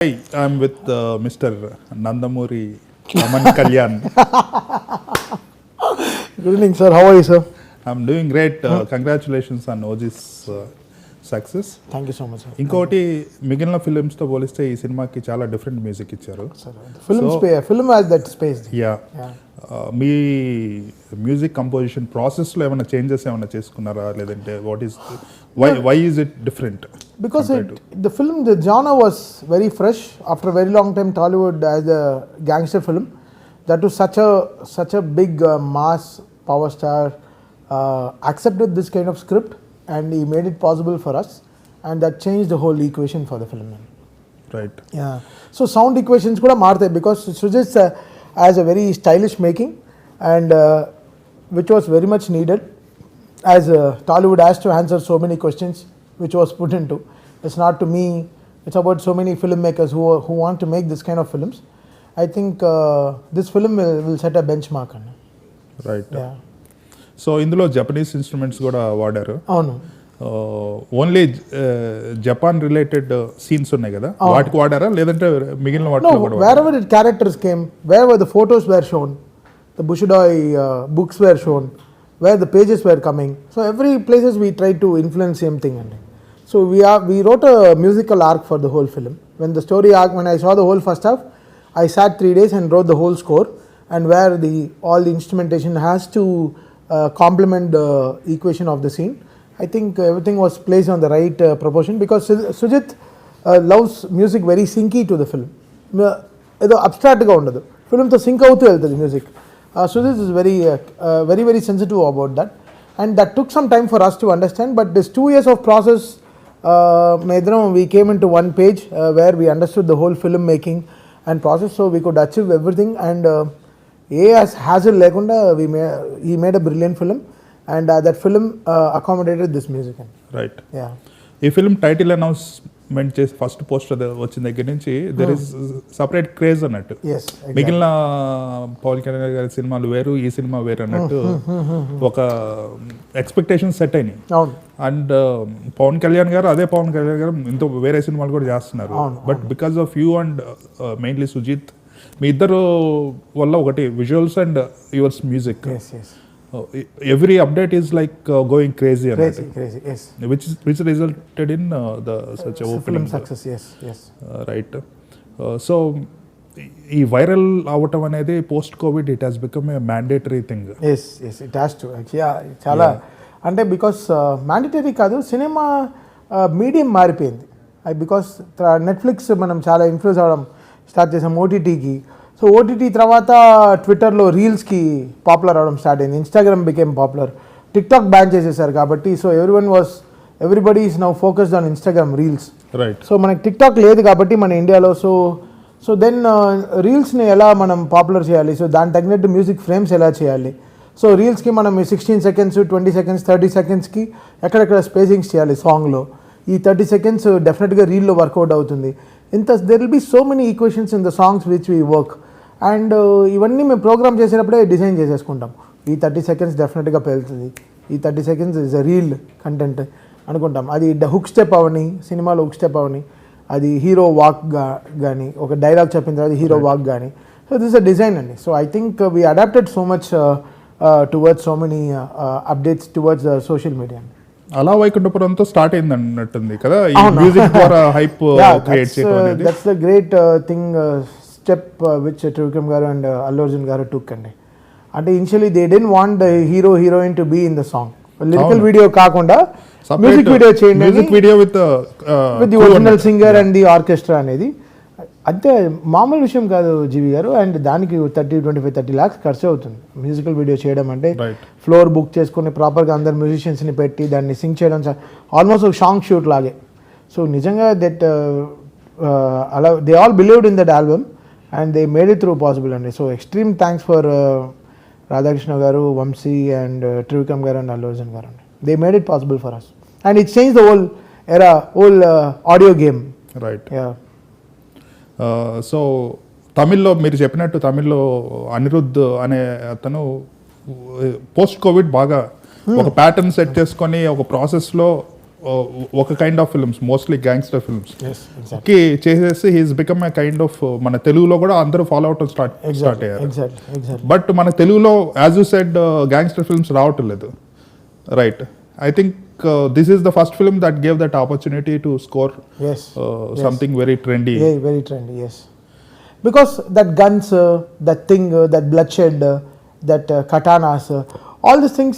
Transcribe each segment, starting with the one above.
Hi, I'm with Mr. Nandamuri Pawan Kalyan. Good evening, sir. How are you, sir? I'm doing great. Congratulations on OG's success. Thank you so much sir. ఇంకోటి మిగిలిన ఫిలిమ్స్తో పోలిస్తే ఈ సినిమాకి చాలా different music ఇచ్చారు. Film has that space. Yeah, మీ music composition ప్రాసెస్లో ఏమైనా చేంజెస్ ఏమైనా చేసుకున్నారా, లేదంటే what is why is it different? Because the film, the genre was very fresh. After a very long time, Tollywood as a gangster film, that was such a big mass power star accepted this kind of script, and he made it possible for us, and that changed the whole equation for the film. Right. Yeah. So sound equations kuda maarthayi because Sujeeth has a very stylish making, and which was very much needed, as Tollywood has to answer so many questions which was put into. It's not to me, it's about so many filmmakers who want to make this kind of films. I think this film will set a benchmark. Right. Yeah. So ఇందులో Japanese instruments కూడా వాడారు. అవును. Only Japan related scenes ఉన్నాయి కదా, వాటికి వాడారా లేదంటే మిగిలిన వాటిలో కూడా? Wherever the characters came, wherever the photos were shown, the Bushido books were shown, where the pages were coming, so every places we tried to influence same thing. So we wrote a musical arc for the whole film. When the story arc, when I saw the whole first half, I sat 3 days and wrote the whole score, and where all the instrumentation has to complement the equation of the scene. I think everything was placed on the right proportion, because Sujeeth loves music very synchy to the film. Edo abstract ga undadu, film tho sync avutu veltadi music. Sujeeth is very sensitive about that, and that took some time for us to understand. But this 2 years of process, we came into one page where we understood the whole film making and process, so we could achieve everything. And as hassle lekunda, he made a brilliant film, and that film accommodated this music. Right. Yeah. ఈ film title announcement చేసి first poster వచ్చిన దగ్గర నుంచి there is separate craze అన్నట్టు. Yes, exactly. మిగిలిన పవన్ కళ్యాణ్ గారి సినిమాలు వేరు, ఈ సినిమా వేరు అన్నట్టు ఒక ఎక్స్పెక్టేషన్ సెట్ అయినాయి. అవును. అండ్ పవన్ కళ్యాణ్ గారు ఇంత వేరే సినిమాలు కూడా చేస్తున్నారు. But because of you and mainly Sujeeth, మీ ఇద్దరు వల్ల ఒకటి visuals and yours music, every update is like going crazy, yes, which resulted in such a opening success. Yes. Right. So ఈ వైరల్ అవటం అనేది post Covid it has become a mandatory thing. yes it has to చాలా అంటే because mandatory కాదు, cinema medium మారిపోయింది. Because Netflix మనం చాలా influence అవ్వడం స్టార్ట్ చేసాం ఓటీటీకి. సో ఓటీటీ తర్వాత ట్విట్టర్లో రీల్స్కి పాపులర్ అవడం స్టార్ట్ అయింది, Instagram became popular, TikTok ban చేసేసారు కాబట్టి. So everybody is now focused on Instagram reels. Right. So మనకి టిక్టాక్ లేదు కాబట్టి మన ఇండియాలో. సో దెన్ రీల్స్ని ఎలా మనం పాపులర్ చేయాలి, సో దాని తగినట్టు మ్యూజిక్ ఫ్రేమ్స్ ఎలా చేయాలి. సో రీల్స్కి మనం 16 seconds, 20 seconds, 30 secondsకి ఎక్కడెక్కడ స్పేసింగ్స్ చేయాలి సాంగ్లో. ఈ 30 seconds డెఫినెట్గా రీల్లో వర్కౌట్ అవుతుంది. There will be so many equations in the songs which we work, and ఇవన్నీ మేము ప్రోగ్రామ్ చేసేటప్పుడే డిజైన్ చేసేసుకుంటాం. ఈ 30 seconds డెఫినెట్గా పెళ్తుంది, ఈ 30 seconds is a reel content అనుకుంటాం. అది హుక్ స్టెప్ అవని, సినిమాలో హుక్ స్టెప్ అవని, అది హీరో వాక్ కానీ, ఒక డైలాగ్ చెప్పిన తర్వాత హీరో వాక్ కానీ. సో దిస్ అ డిజైన్ అండి. So I think we adapted so much towards so many updates towards social media. అలా వైకుంఠపురంతో స్టార్ట్ అయింది అన్నట్టుంది కదా ఈ మ్యూజిక్ ద్వారా హైప్ క్రియేట్ చేయడం అనేది. That's the great thing step which Trivikram garu and Allu Arjun garu took అండి. అంటే initially they didn't want the hero heroine to be in the song, lyrical video కాకుండా మ్యూజిక్ వీడియో చేయండి, music video with the original singer and the orchestra అనేది. అంతే మామూలు విషయం కాదు జీవి గారు. అండ్ దానికి 25-30 lakhs ఖర్చు అవుతుంది మ్యూజికల్ వీడియో చేయడం అంటే. ఫ్లోర్ బుక్ చేసుకుని ప్రాపర్గా అందరు మ్యూజిషియన్స్ని పెట్టి దాన్ని సింగ్ చేయడం ఆల్మోస్ట్ ఒక సాంగ్ షూట్ లాగే. సో నిజంగా దట్ అలా they all believed in that album and they made it through possible అండి. So extreme thanks for Radhakrishna garu, Vamsi and Trivikram garu and Allu Arjun garu అండి. They made it possible for us and it change the whole audio game. Right. So తమిళ్లో మీరు చెప్పినట్టు తమిళ్లో అనిరుద్ధ్ అనే అతను post Covid బాగా ఒక ప్యాటర్న్ సెట్ చేసుకొని ఒక ప్రాసెస్లో ఒక kind of films, mostly gangster films yes exact కి చేసేసి he's become a kind of, మన తెలుగులో కూడా అందరూ ఫాలో అవటం స్టార్ట్ అయ్యారు. ఎగ్జాక్ట్లీ బట్ మన తెలుగులో as you said gangster films రావటం లేదు, right? I think this is the first film that gave that opportunity to score something very trendy. Very trendy, yes. Because that guns, that thing, that bloodshed, that katanas, all these things,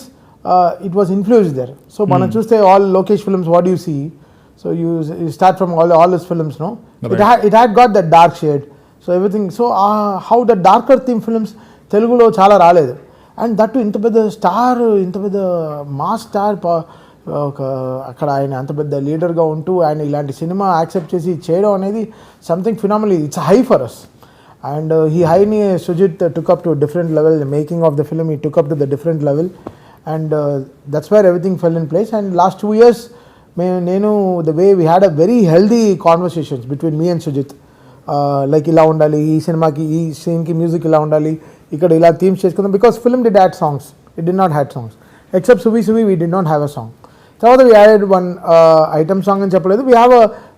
it was influenced there. So, మనం చూస్తే all Lokesh films, what do you see? So, you start from all his films, no? Right. It had got that dark shade. So, everything. So, how the darker theme films, Telugulo చాలా రాలేదు. And that too, ఇంత పెద్ద star, ఇంత పెద్ద mass star, అక్కడ ఆయన అంత పెద్ద లీడర్గా ఉంటూ ఆయన ఇలాంటి సినిమా యాక్సెప్ట్ చేసి చేయడం అనేది something phenomenal. It's high for us. And he హైని Sujith took up to different level. The making of the film he took up to the different level. And that's where everything fell in place. And last 2 years నేను the way we had a very healthy conversations between me and Sujith. Like ఇలా ఉండాలి, ఈ సినిమాకి ఈ సీన్కి music ఇలా ఉండాలి, ఇక్కడ ఇలా థీమ్స్ చేసుకుందాం. Because film did had songs, it did not had songs except Suvvi Suvvi we did not have a song. తర్వాత we added one item song అని చెప్పలేదు.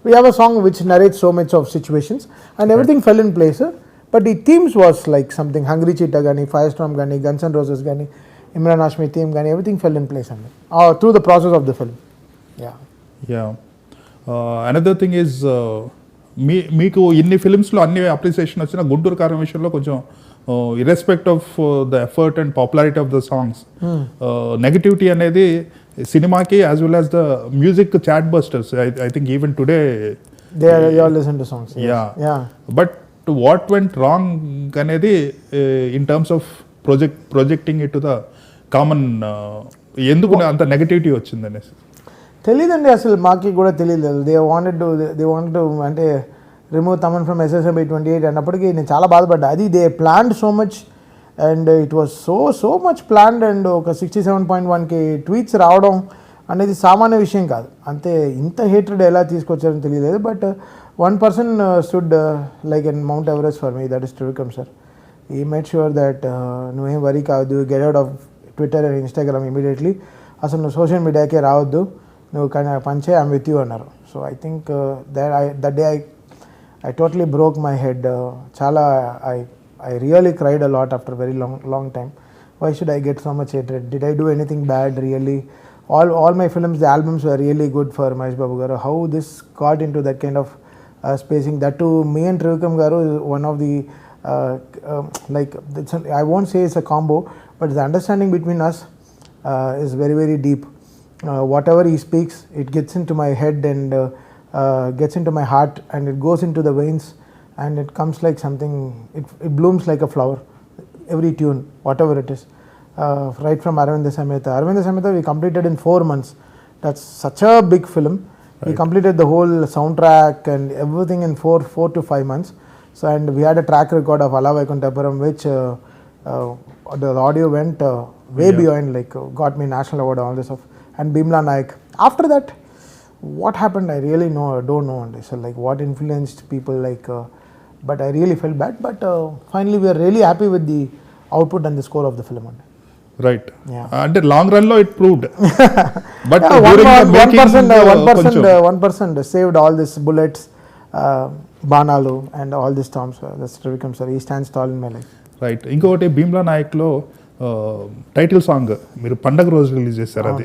we have a song which narrates so much of situations and everything fell in place. But the themes was like something Hungry Cheetah gani, Firestorm gani, Guns N' Roses gani, Imran Hashmi theme gani, everything fell in place through the process of the film. Yeah. Another thing is మీకు ఇన్ని ఫిల్మ్స్లో అన్ని appreciation వచ్చిన గుంటూరు కారం విషయంలో కొంచెం irrespect of the effort and popularity of the songs, negativity అనేది సినిమాకి as well as the music chart busters. I think even today they all listen to songs. Yeah. But what went wrong అనేది in terms of projecting it to the common, ఎందుకు అంత negativity వచ్చింది అనేసి తెలియదండి. అసలు మాకి కూడా తెలియదు. దే వాంటెడ్ టు అంటే రిమూవ్ తమన్ ఫ్రమ్ SSMB28 అన్నప్పటికీ నేను చాలా బాధపడ్డా. అది they planned so much and it was so much planned. And ఒక 67.1K ట్వీట్స్ రావడం అనేది సామాన్య విషయం కాదు. అంతే ఇంత హేట్రెడ్ ఎలా తీసుకొచ్చారని తెలియలేదు. But one person stood like in Mount Everest for me, that is Trivikram sir. He made sure that నువ్వేం వరీ కావద్దు, get out of Twitter and Instagram immediately, అసలు నువ్వు సోషల్ మీడియాకే రావద్దు, నువ్వు కానీ పంచే ఐమ్ విత్ యూ అన్నారు. So I think that day I totally broke my head. Chala I really cried a lot after a very long time. Why should I get so much hatred? Did I do anything bad really? All my films, the albums were really good for Mahesh Babu garu. How this got into that kind of spacing? That too, me and Trivikram garu is one of the like I won't say it's a combo, but the understanding between us is very very deep. Whatever he speaks, it gets into my head and gets into my heart and it goes into the veins and it comes like something, it blooms like a flower, every tune, whatever it is. Right from Arvind Samhita we completed in 4 months. That's such a big film. Right. We completed the whole soundtrack and everything in 4 to 5 months. So and we had a track record of Ala Vaikuntapuram which the audio went way beyond, like got me national award, all this stuff. And Bheemla Nayak. After that, what happened I really don't know. So like what influenced people, like but I really felt bad. But finally we are really happy with the output and the score of the film. Right. And long run lo it proved. But one person saved all these bullets, Banalu and all these storms. That's Trivikram sir. He stands tall in my life. Right. Inkoti Bheemla Nayak lo title song మీరు పండగ రోజు release చేశారు. అది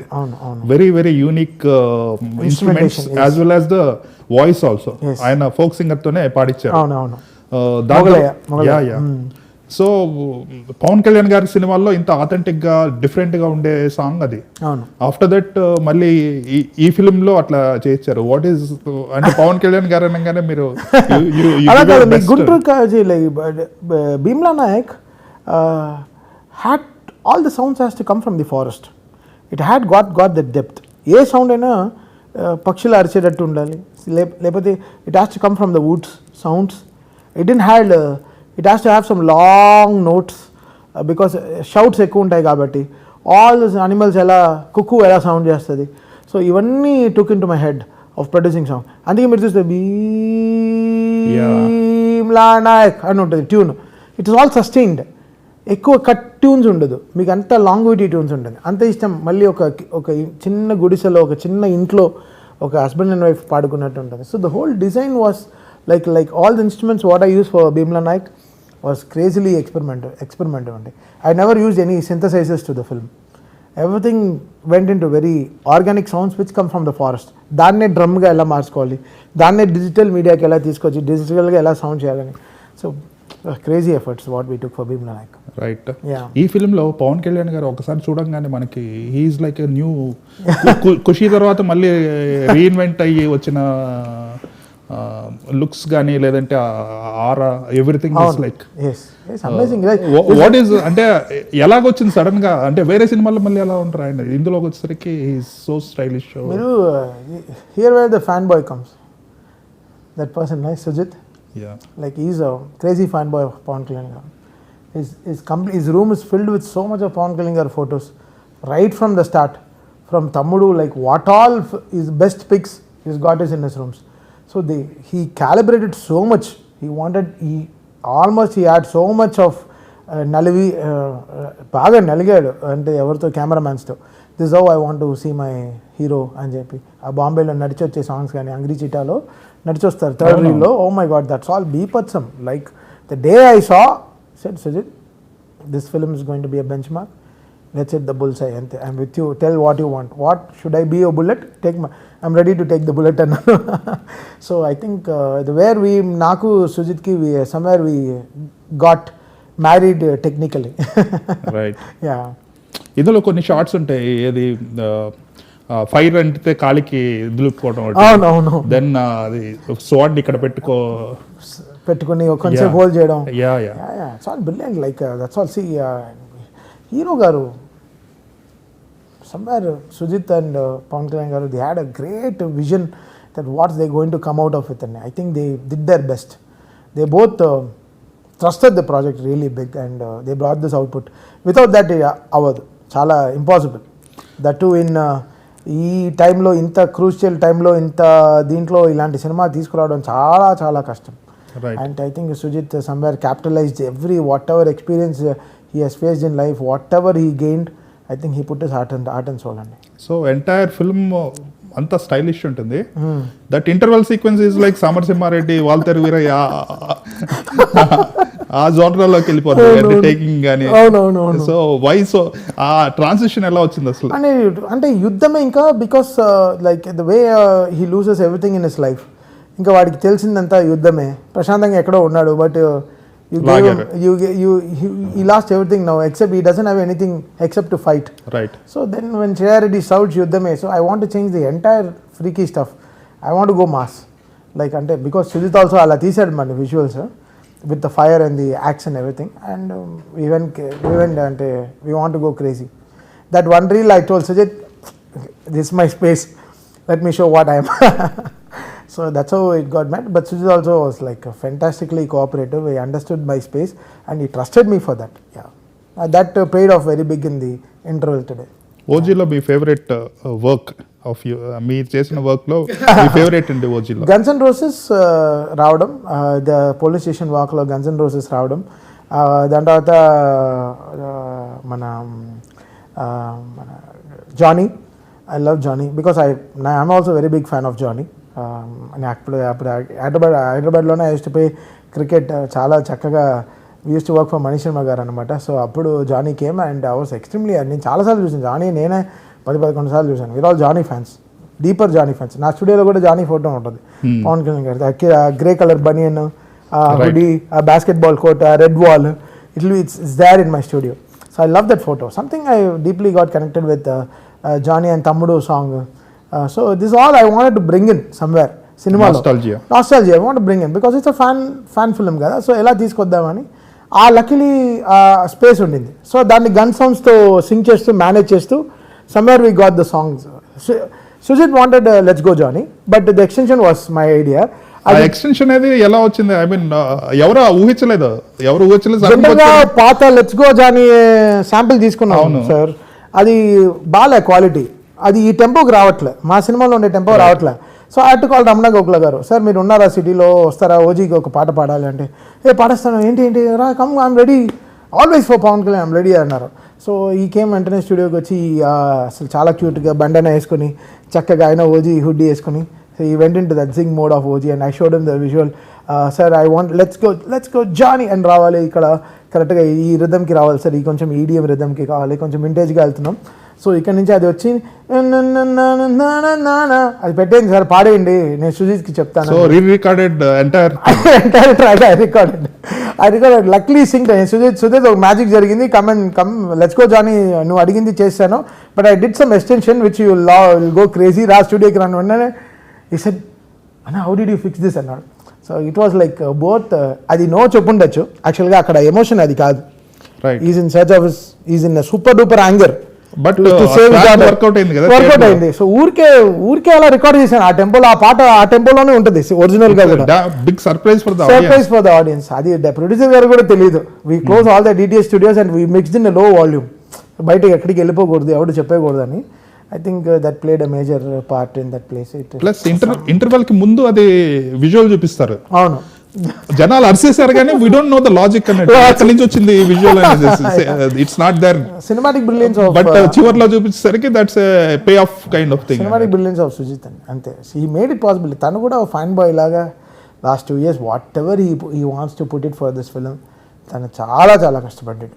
very very unique instruments as well as the voice also. ఆయన folk singer తోనే పాడించారు. So Pawan Kalyan గారి సినిమాల్లో ఇంత ఆథెంటిక్ గా డిఫరెంట్ గా ఉండే సాంగ్ అది. ఆఫ్టర్ దట్ మళ్ళీ ఈ ఫిల్మ్ లో అట్లా చేయించారు. వాట్ ఈస్ అంటే పవన్ కళ్యాణ్ గారు అనగానే మీరు Guntur Bheemla Nayak had all the sounds has to come from the forest. It had got the depth. A sound అయినా పక్షులు అరిచేటట్టు ఉండాలి, లేకపోతే it has to come from the woods sounds. It has to have some long notes because shouts ఎక్కువ ఉంటాయి కాబట్టి all those animals ఎలా కుక్కు ఎలా sound చేస్తుంది. సో ఇవన్నీ took into my head of producing song. అందుకే మీరు చూస్తే భీమ్లా నాయక్ అని ఉంటుంది tune. It is all sustained. ఎక్కువ కట్ ట్యూన్స్ ఉండదు, మీకు అంత లాంగ్విటీ ట్యూన్స్ ఉంటుంది, అంత ఇష్టం. మళ్ళీ ఒక చిన్న గుడిసెలో ఒక చిన్న ఇంట్లో ఒక హస్బెండ్ అండ్ వైఫ్ పాడుకున్నట్టు ఉంటుంది. So the whole design was like all the instruments what I used for Bheemla Nayak was crazily experimental అండి. I never used any synthesizers to the film. Everything went into very organic sounds which come from the forest. దాన్నే డ్రమ్గా ఎలా మార్చుకోవాలి, దాన్నే digital మీడియాకి ఎలా తీసుకొచ్చి డిజిటల్గా ఎలా సౌండ్ చేయాలని. So crazy efforts what we took for Bheemla Nayak. Right. ఈ ఫిల్మ్లో పవన్ కళ్యాణ్ గారు ఒకసారి చూడంగానే మనకి హీఈస్ లైక్ న్యూ ఖుషి తర్వాత మళ్ళీ రీఇన్వెంట్ అయ్యి వచ్చిన లుక్స్ కానీ లేదంటే aura everything is like amazing. What is అంటే ఎలాగొచ్చింది సడన్ గా, అంటే వేరే సినిమాల్లో మళ్ళీ ఎలా ఉంటారు ఆయన, ఇందులోకి వచ్చేసరికి సో స్టైలిష్. మీరు here where the fan boy comes, that person nice Sujeeth. Yeah. Like he's a crazy fanboy of Pawan Kalyan. His room is filled with so much of Pawan Kalyan photos right from the start. From Thammudu, like what all his best pics he's got is in his rooms. So he calibrated so much. He had so much of nalivi బాగా నలిగాడు అంటే ఎవరితో కెమెరామ్యాన్స్తో. This how I want to see my hero అని చెప్పి ఆ బాంబేలో నడిచి వచ్చే సాంగ్స్ కానీ అంగ్రీ చిటాలో నడిచి వస్తారు థర్డ్ రీల్లో. Oh my God, that's all బీపత్సం. Like the day I saw said Sujeeth, this film is going to be a benchmark, let's hit the bull's eye. అంతే, I'm with you, tell what you want, what should I be a bullet, take my, I'm ready to take the bullet అన్నాను. So I think where we నాకు Sujeethకి somewhere we got married technically. Right. Yeah. ఇందులో కొన్ని shorts ఉంటాయి, ఏది fire అంటే కాలికి దులుపుకోవడం, అవునవును, దెన్ అది స్వాడ్ ఇక్కడ పెట్టుకుని కొంచెం హోల్డ్ చేయడం. Yeah it's all brilliant. Like that's all. See hero garu somewhere Sujeeth and Pawan Kalyan garu, they had a great vision that what they going to come out of it, and I think they did their best. They both trusted the project really big, and they brought this output. Without that avadu chala impossible. That too in ఈ టైంలో, ఇంత crucial టైంలో, ఇంత దీంట్లో ఇలాంటి cinema తీసుకురావడం చాలా చాలా కష్టం. And I think Sujeeth somewhere capitalized every whatever experience he has faced in life, whatever he gained, I think he put his heart and soul in it. So entire film అంతా stylish ఉంటుంది. That interval sequence is like Samarasimha Reddy, Waltair Veerayya ఆ జోనర్లోకి వెళ్ళిపోతుంది taking కానీ. So why so ఆ transition ఎలా వచ్చింది అసలు? అంటే యుద్ధమే ఇంకా, because like the way he loses everything in his life. ఇంకా వాడికి తెలిసిందంతా యుద్ధమే, ప్రశాంతంగా ఎక్కడో ఉన్నాడు, but he lost everything now, except he doesn't have anything except to fight. Right. So then when Shreya shouts yuddhame, so I want to change the entire freaky stuff. I want to go mass. Like ante because Sujeeth also ala teesadu man visuals with the fire and the axe and everything, and we went ante we want to go crazy. That one reel I told Sujeeth, this is my space, let me show what I am. So that's how it got met. But Sujeeth also was like fantastically cooperative. He understood my space and he trusted me for that. Yeah, that paid off very big in the interval today. ఓజీలో మీ favourite work of you, మీరు చేసిన వర్క్లో మీ favourite అండి ఓజీలో? Guns and roses రావడం, the police station వాక్లో గన్స్ అండ్ రోసెస్ రావడం, దాని తర్వాత మన Johnny. I love Johnny because I'm also very big fan of Johnny. అప్పుడు హైదరాబాద్లోనే I use to play cricket చాలా చక్కగా. We use to work for Manish Sharma garu అనమాట. సో అప్పుడు Johnny came and I was extremely, నేను చాలాసార్లు చూసాను జానీ, నేనే 10-11 సార్లు చూసాను. We're all Johnny fans, deeper Johnny fans. నా స్టూడియోలో కూడా జానీ ఫోటో ఉంటుంది, పవన్ కళ్యాణ్ గారి grey colour banian, hoodie, basketball court, red wall, it's there in my studio. So I love that photo. Something I deeply got connected with Johnny and Thammudu song. So this is all I wanted to bring in somewhere. Cinema nostalgia I want to bring in because it's a fan film kada. So ela తీసుకొద్దామని ఆ luckily space ఉండింది. So దాన్ని gun సౌండ్స్తో Singh చేస్తూ manage చేస్తూ somewhere we got the songs. Sujeeth wanted let's go Johnny, but the extension was my idea. ఆ extension అనేది ఎలా వచ్చింది? I mean ఎవరు ఊహించలేదు. పాత లెట్స్ గో జానీ శాంపిల్ తీసుకున్నాను సార్, అది బాగా క్వాలిటీ, అది ఈ టెంపోకి రావట్లే, మా సినిమాలో ఉండే టెంపో రావట్లే. సో అటు కాల్ రమణ గోకుల గారు, సార్ మీరు ఉన్నారా సిటీలో, వస్తారా ఓజీకి ఒక పాట పాడాలి అంటే, పాడేస్తాను, ఏంటి రా come I'm ready always for Pawan Kalyan I'm ready అన్నారు. సో ఈ కేమ్ వెంటనే స్టూడియోకి వచ్చి అసలు చాలా క్యూట్గా బండన వేసుకొని చక్కగా ఆయన ఓజీ హుడ్డీ వేసుకొని, so he went into that sing mode of OG and I showed him the visual. Sir I want let's go Johnny అని రావాలి, ఇక్కడ కరెక్ట్గా ఈ రిథమ్కి రావాలి సార్, ఈ కొంచెం ఈడిఎం రిథమ్కి కావాలి, కొంచెం వింటేజ్గా వెళ్తున్నాం. సో ఇక్కడ నుంచి అది వచ్చి అది పెట్టేయండి సార్, పాడేయండి, నేను సుజీత్కి చెప్తాను. So recorded entire track I recorded luckily sing. Sujeeth ఒక మ్యాజిక్ జరిగింది, కమ్ లెట్స్ గో జానీ, నువ్వు అడిగింది చేశాను, but I did some extension which you will go crazy, రా స్టూడియోకి రాను వెంటనే ఈ సెడ్ అన్న how did you fix this అన్నాడు. So it was like both, అది నో చెప్పుండొచ్చు, యాక్చువల్గా అక్కడ ఎమోషన్ అది కాదు. He's in search of he's in super duper anger, but work out అయింది కదా, వర్కౌట్ అయింది. సో ఊరికే అలా రికార్డ్ చేశాను ఆ టెంపోలో, ఆ పాట ఆ టెంపోలోనే ఉంటుంది ఒరిజినల్ గా కూడా. Big surprise for the audience. అది ప్రొడ్యూసర్ గారు కూడా తెలియదు. We close all the DTS studios and we mixed in low volume, బయట ఎక్కడికి వెళ్ళిపోకూడదు, ఎవరు చెప్పకూడదు అని. I think that played a major part in that place. Plus interval కి ముందు అది విజువల్ చూపిస్తారు. అవును, జనాలు అరిసేసారు కానీ we don't know the logic అన్నట్టు, ఎక్కడి నుంచి వచ్చింది విజువల్ అనేది, it's not there cinematic brilliance of, but చివర్లో చూపించేసరికి that's pay off kind of thing. Cinematic brilliance of Sujith అని అంతే. He made it possible. తను కూడా ఫైన్ బాయ్ లాగా last 2 years whatever he wants to put it for this film, తను చాలా చాలా కష్టపడ్డాడు.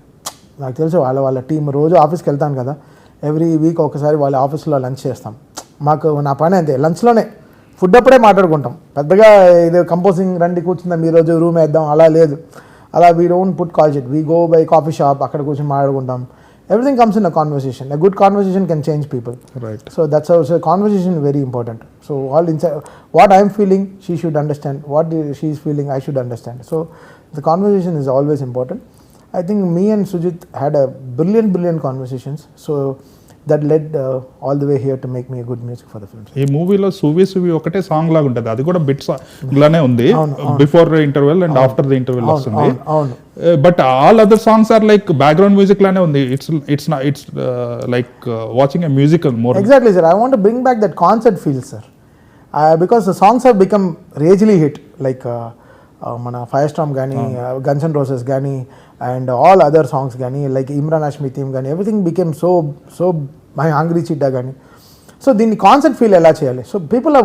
నాకు తెలుసు వాళ్ళ టీం రోజు ఆఫీస్కి వెళ్తాను కదా, ఎవ్రీ వీక్ ఒకసారి వాళ్ళ ఆఫీస్లో లంచ్ చేస్తాం. మాకు నా పని అంతే, లంచ్లోనే ఫుడ్ అప్పుడే మాట్లాడుకుంటాం. పెద్దగా ఇది కంపోజింగ్ రండి కూర్చుందాం ఈరోజు రూమ్ వేద్దాం అలా లేదు. అలా we don't put call sheet, we go by coffee shop, అక్కడ కూర్చొని మాట్లాడుకుంటాం. Everything comes in a conversation. A good conversation can change people. Right. So that's so conversation very important. So all inside what I'm feeling she should understand, what she is feeling I should understand. So the conversation is always important. I think me and Sujeeth had a brilliant conversations. So that led all the way here to make me a good music for the film. ఈ మూవీలో సువి ఒకటే song లాగా ఉంటుంది, అది కూడా bits లానే ఉంది, before interval and after the interval వస్తుంది. But all other songs are like background music లానే ఉంది. It's like watching a musical more. Exactly sir, I want to bring back that concert feel sir, because the songs have become ragely hit like మన fire Storm కానీ guns and roses కానీ and all other songs కానీ like Imran Hashmi theme కానీ everything became so my hungry చిట్టా కానీ. So దీన్ని concept feel ఎలా చేయాలి? సో పీపుల్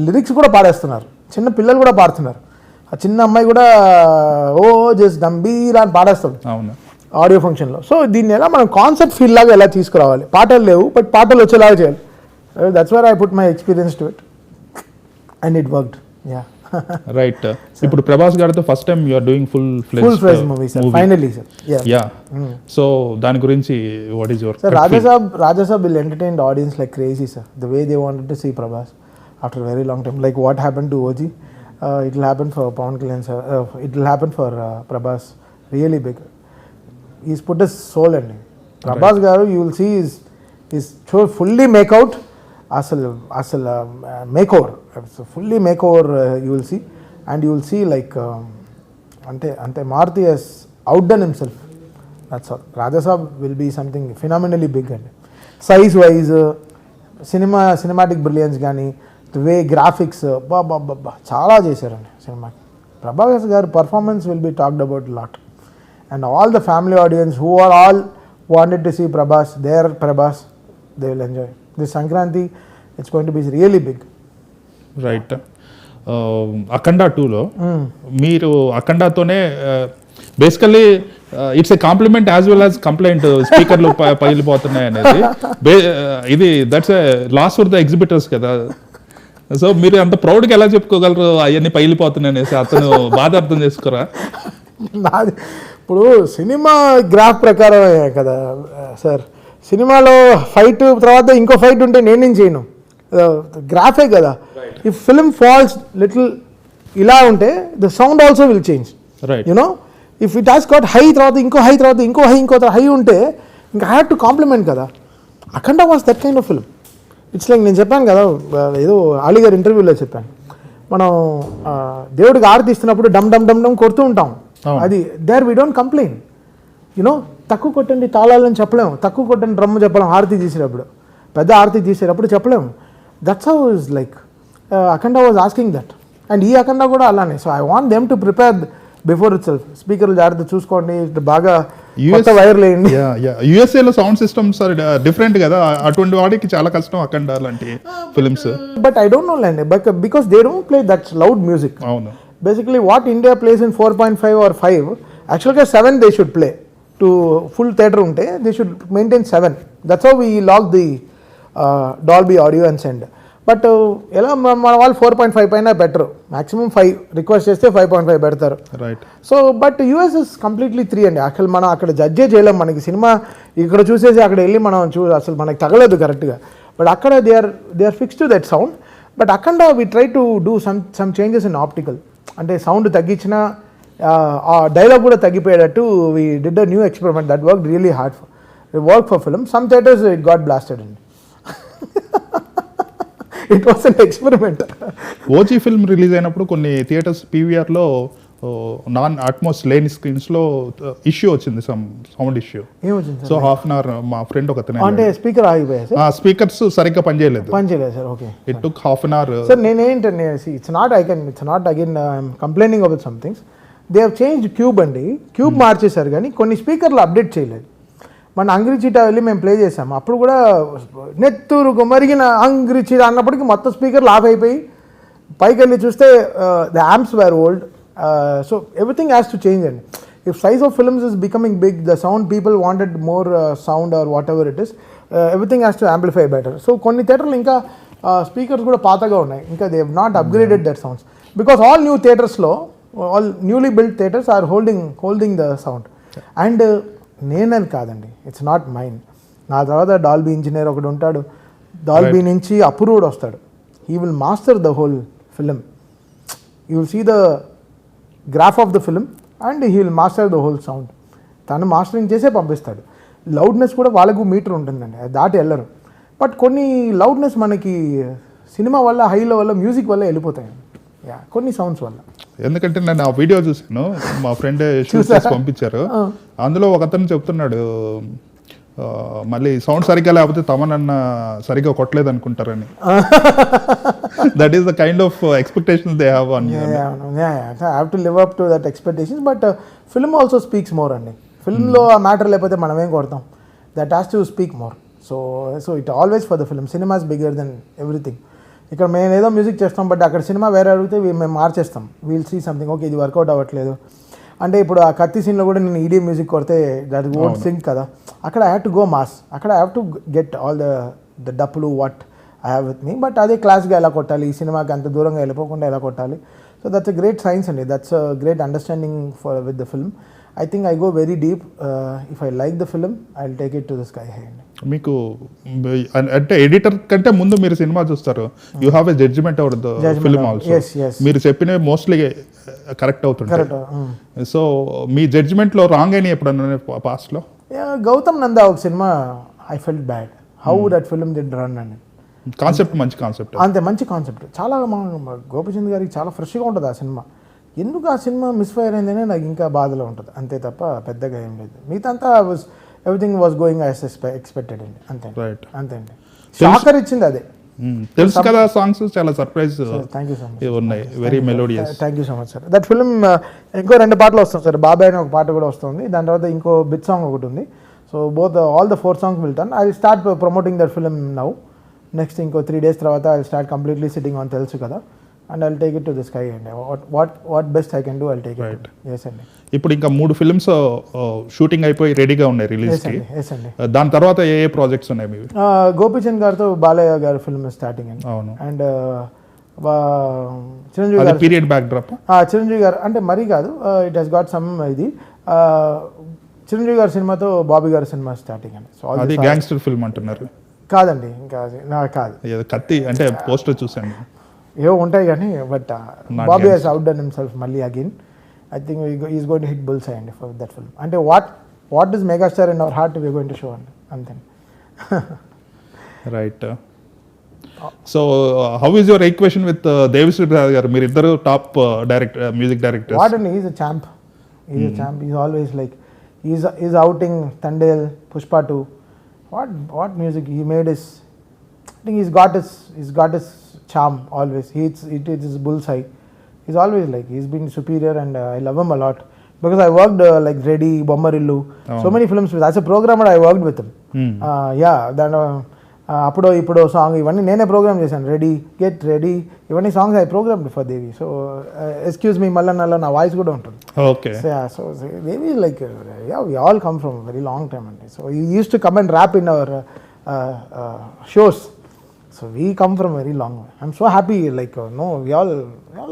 లిరిక్స్ కూడా పాడేస్తున్నారు, చిన్న పిల్లలు కూడా పాడుతున్నారు. ఆ చిన్న అమ్మాయి కూడా ఓ జస్ట్ గంభీరా అని పాడేస్తాం ఆడియో ఫంక్షన్లో. సో దీన్ని ఎలా మనం కాన్సెప్ట్ ఫీల్ లాగా ఎలా తీసుకురావాలి? పాటలు లేవు బట్ పాటలు వచ్చేలాగా చేయాలి. That's where I put my experience to it and it worked. Yeah right. ఇప్పుడు ప్రభాస్ గారితో first time you are doing full fledged movie finally sir. Yeah. So దాని గురించి what is your sir? Raja Saab will entertain the audience like crazy sir, the way they wanted to see Prabhas after a very long time, like what happened to OG, it will happen for Pawan Kalyan sir, it will happen for Prabhas really big. He's put his soul in it. Prabhas garu you will see is so fully make out అసలు makeover, fully makeover you will see. And you will see like అంటే Maruthi has outdone himself. That's all. Raja Saab will be something phenomenally big అండి. Size wise cinematic brilliance కానీ the way graphics బాబా చాలా చేశారండి సినిమాకి. Prabhas garu performance will be talked about lot. And all the family audience who are all wanted to see Prabhas, there Prabhas, they will enjoy. This Sankranti, it's going to be really big. Right. Akhanda 2లో మీరు అఖండాతోనే basically it's a compliment as well as complaint, స్పీకర్లు పగిలిపోతున్నాయి అనేది. ఇది that's loss for the exhibitors కదా. So మీరు అంత ప్రౌడ్గా ఎలా చెప్పుకోగలరు అవన్నీ పగిలిపోతున్నాయి అనేసి? అతను బాధ అర్థం చేసుకోరా? ఇప్పుడు సినిమా గ్రాఫ్ ప్రకారం కదా సార్, సినిమాలో ఫైట్ తర్వాత ఇంకో ఫైట్ ఉంటే నేనేం చేయను, గ్రాఫే కదా. ఇఫ్ ఫిల్మ్ ఫాల్స్ లిటిల్ ఇలా ఉంటే the sound also will change. You know if it has got high తర్వాత ఇంకో హై తర్వాత ఇంకో హై ఉంటే ఇంకా ఐ హ్యావ్ టు కాంప్లిమెంట్ కదా. Akhanda was that kind of film. It's like నేను చెప్పాను కదా, ఏదో ఆలీ గారి ఇంటర్వ్యూలో చెప్పాను, మనం దేవుడికి ఆరతి ఇస్తున్నప్పుడు డమ్ డమ్ డమ్ డమ్ కొడుతూ ఉంటాం. అది there we don't complain. You know తక్కువ కొట్టండి తాళాలని చెప్పలేము, తక్కువ కొట్టండి డ్రమ్ము చెప్పలేము. ఆరతి తీసేటప్పుడు, పెద్ద ఆరతి తీసేటప్పుడు చెప్పలేము. That's how is like Akhanda was asking that. And ఈ అఖండ కూడా అలానే. So I want them to prepare before it self. స్పీకర్లు జాగ్రత్త చూసుకోండి, బాగా కొత్త వైర్లు వేయండి. యుఎస్ఏ లో సౌండ్ సిస్టమ్స్ డిఫరెంట్ కదా, అటువంటి వాడికి చాలా కష్టం అఖండ లాంటి films. But I don't know అండి, because they don't play that loud music. అవును. Basically what India plays in 4.5 or 5, యాక్చువల్గా 7 they should play. To full theatre ఉంటే they should maintain 7. That's how we lock the Dolby audio and send. But ఎలా మన వాళ్ళు 4.5 పైన better, maximum 5 request చేస్తే 5.5 పెడతారు. Right. So but US is completely 3 అండి. అసలు మనం అక్కడ జడ్జే చేయలేం. మనకి సినిమా ఇక్కడ చూసేసి అక్కడ వెళ్ళి మనం అసలు మనకి తగలేదు కరెక్ట్గా. బట్ అక్కడ they are fix to that sound. But అక్కడ we try to do some changes in optical. అంటే సౌండ్ తగ్గించిన ఆ డైలాగ్ కూడా తగ్గిపోయేటట్టు we did a new experiment that work really hard for film. Some theatres it got blasted అండి. It was an experiment. OG film release అయినప్పుడు కొన్ని theatres పీవీఆర్లో non Atmos లేని స్క్రీన్స్లో ఇష్యూ వచ్చింది, సౌండ్ ఇష్యూ. ఏమొచ్చింది? సో హాఫ్ అన్ అవర్ మా friend ఒకతనే, అంటే స్పీకర్ ఆగిపోయా సార్? స్పీకర్స్ సరిగ్గా పనిచేయలేదు sir. Okay. It took half an hour. Sir నేనేంటండి, it's not again I'm complaining about some things. They have change Qube అండి. Qube మార్చేశారు కానీ కొన్ని స్పీకర్లు అప్డేట్ చేయలేదు. మన అంగ్రి చీటా వెళ్ళి మేము ప్లే చేసాము, అప్పుడు కూడా నెత్తూరు గుమరిగిన అంగ్రి చీటా అన్నప్పటికీ మొత్తం స్పీకర్లు ఆఫ్ అయిపోయి పైకి వెళ్ళి చూస్తే the amps were old. So everything has to change అండి. If size of films is becoming big, the sound people wanted more sound or whatever it is, everything has to amplify better. So కొన్ని థియేటర్లు ఇంకా speakers కూడా పాతగా ఉన్నాయి, ఇంకా they have not upgraded that sounds. Because all new థియేటర్స్లో, all newly build theatres are holding the sound. And నేనని కాదండి, ఇట్స్ నాట్ మైన్. నా తర్వాత డాల్బీ ఇంజనీర్ ఒకడు ఉంటాడు, డాల్బీ నుంచి అప్రూవ్డ్ వస్తాడు. He will master the whole film. You will see the graph of the film and he will master the whole sound. తను mastering చేసే పంపిస్తాడు. లౌడ్నెస్ కూడా వాళ్ళకు మీటర్ ఉంటుందండి, అది దాటి వెళ్ళరు. బట్ కొన్ని లౌడ్నెస్ మనకి సినిమా వల్ల, హైలో వల్ల, మ్యూజిక్ వల్ల వెళ్ళిపోతాయి, కొన్ని సౌండ్స్ వల్ల. ఎందుకంటే నేను ఆ వీడియో చూసాను, మా ఫ్రెండ్ షూట్ చేసి పంపించారు. అందులో ఒక అతను చెప్తున్నాడు, మళ్ళీ సౌండ్ సరిగ్గా లేకపోతే తమన్ అన్న సరిగ్గా కొట్టలేదు అనుకుంటారని. That is the kind of expectations they have on you. I have to live up to that expectations. But film also speaks more అండి. ఫిల్మ్లో ఆ మ్యాటర్ లేకపోతే మనం ఏం కొడతాం, that has to speak more. So it always for the film. Cinema is bigger than everything. ఇక్కడ మేము ఏదో మ్యూజిక్ చేస్తాం, బట్ అక్కడ సినిమా వేరే అడిగితే మేము మార్చేస్తాం. వీల్ సీ సంథింగ్, ఓకే ఇది వర్కౌట్ అవ్వట్లేదు. అంటే ఇప్పుడు ఆ కత్తి సీన్లో కూడా నేను ఈడియో మ్యూజిక్ కొడితే దట్ వోంట్ సింక్ కదా. అక్కడ I have to go mass, అక్కడ I have to get all the డప్పులు what I have with me. But అదే క్లాస్గా ఎలా కొట్టాలి, ఈ సినిమాకి అంత దూరంగా వెళ్ళిపోకుండా ఎలా కొట్టాలి. So that's a great science అండి, that's a great understanding with the film. I think I go very deep. If I like the film, I'll take it to the sky high. మీకు అంటే ఎడిటర్ కంటే ముందు మీరు సినిమా చూస్తారు, you have a judgement over the film also. మీరు చెప్పినవి mostly correct అవుతుంటాయి. సో మీ జడ్జిమెంట్లో రాంగ్ అయినా ఎప్పుడన్నా పాస్ట్లో? గౌతమ్ నందా ఒక సినిమా I felt bad how that film did run అని. కాన్సెప్ట్ మంచి కాన్సెప్ట్, అంతే మంచి కాన్సెప్ట్. చాలా గోపిచంద్ గారికి చాలా ఫ్రెష్గా ఉంటుంది ఆ సినిమా. ఎందుకు ఆ సినిమా మిస్ఫైర్ అయిందనే నాకు ఇంకా బాధలో ఉంటుంది, అంతే తప్ప పెద్దగా ఏం లేదు. మిగతా everything was going as expected అండి, అంతే అంతే అండి. షాకర్ ఇచ్చింది అదే. తెలుసు కదా, సాంగ్స్ చాలా surprise thank you so much ఉన్నాయి, very melodious. Thank you so much sir. That film ఇంకో 2 పాటలు వస్తుంది సార్. బాబాయ్ అనే ఒక పాట కూడా వస్తుంది, దాని తర్వాత ఇంకో బిట్ సాంగ్ ఒకటి ఉంది. So both all the 4 songs will turn. I will start promoting that film now. Next ఇంకో 3 days తర్వాత I will start completely sitting on తెలుసు కదా, and I'll take it to the sky and what best I can do, I'll take it. Right. Yes అండి. ఇప్పుడు ఇంకా 3 films shooting అయిపోయి రెడీగా ఉన్నాయి రిలీజ్ కి. Yes అండి. దాని తర్వాత ఏ ప్రాజెక్ట్స్ ఉన్నాయి మీవి? గోపిచంద్ గారితో బాలయ్య గారి ఫిల్మ్ స్టార్టింగ్ అండి. అవును. అండ్ చిరంజీవి గారు పీరియడ్ బ్యాక్ డ్రాప్. చిరంజీవి గారు అంటే మరీ కాదు, ఇట్ హస్ గాట్ సమ్ ఇది. చిరంజీవి గారి సినిమాతో బాబీ గారి సినిమా స్టార్టింగ్ అండి. సో అది గ్యాంగ్స్టర్ ఫిల్మ్ అంటున్నారు. కాదండి, ఇంకా కాదు. కత్తి అంటే పోస్టర్ చూసాను, ఏవో ఉంటాయి కానీ, but Bobby has outdone himself మళ్ళీ again. I think he's going to hit bull's eye అండి ఫర్ దట్ ఫిల్మ్. అంటే what is Megastar in our heart we're going to show అండి, అంతే. Right. So how is your equation with Devi Sri Prasad garu? మీరు ఇద్దరు top director, music director. What అండి, he's a champ. He's always like he's outing Tandel, Pushpa 2. What music he made is, I think he's got his charm always. It is bullseye. He's always like, he's been superior and I love him a lot. because I worked like Ready, Bommarillu, so many films with, as a programmer I worked with him. Yeah, then అప్పుడో ఇప్పుడో song ఇవన్నీ నేనే program చేశాను. Ready, get ready, ఇవన్నీ songs I program for Devi. So excuse me మల్లన్నలో నా voice కూడా ఉంటుంది. Okay. So Devi like we all come from very long time అండి. So you use to come and rap in our shows. So we come from very long way. I'm so happy, like no, we all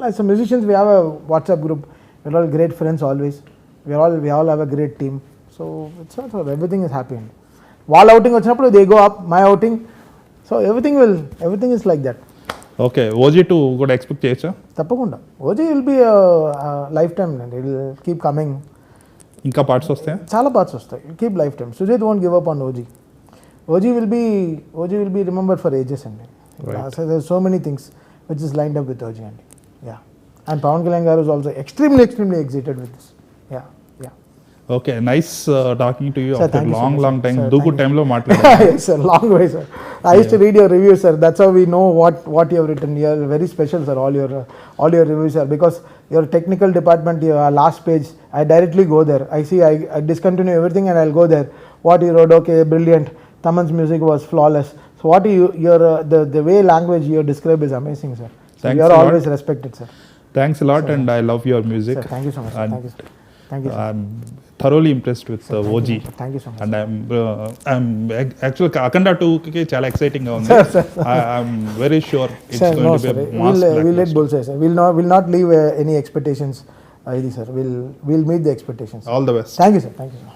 as musicians we have a WhatsApp group. We're all great friends always. We all have a great team. So it's also everything is happy. Wall outing vachinappudu they go up, my outing. So everything is like that. Okay, OG2 కూడా expect చేయొచ్చా? తప్పకుండా. OG will be a lifetime and it will keep coming. ఇంకా parts వస్తాయా? చాలా parts వస్తాయి. Keep lifetime. Sujeeth won't give up on OG. OG will be remembered for ages and right. So there's so many things which is lined up with OG and yeah, and Pawan Kalyan garu is also extremely excited with this. Yeah. Okay, nice talking to you Sir, after so much, long time. sir. Dugu time lo maatladam. Yes sir, long way sir. I used to read your reviews sir, that's how we know what you have written. You are very special sir, all your reviews sir, because your technical department, your last page, I directly go there. I discontinue everything and I'll go there. What you wrote, okay, brilliant. Thaman's music was flawless. So what the way language you describe is amazing sir. So Thanks you are a lot. always respected sir. Thanks a lot, sir. And I love your music. Sir, thank you so much sir. And Thank you sir. Thank you sir. I'm thoroughly impressed with OG. Thank you so much. And I'm actually Akhanda 2 ki chala exciting ga undi. Sir. I'm very sure it's Sir, going no, to be sir. a mass We'll let bull say sir. We'll not leave any expectations. Sir, we'll meet the expectations. All the best. Thank you sir. Thank you sir.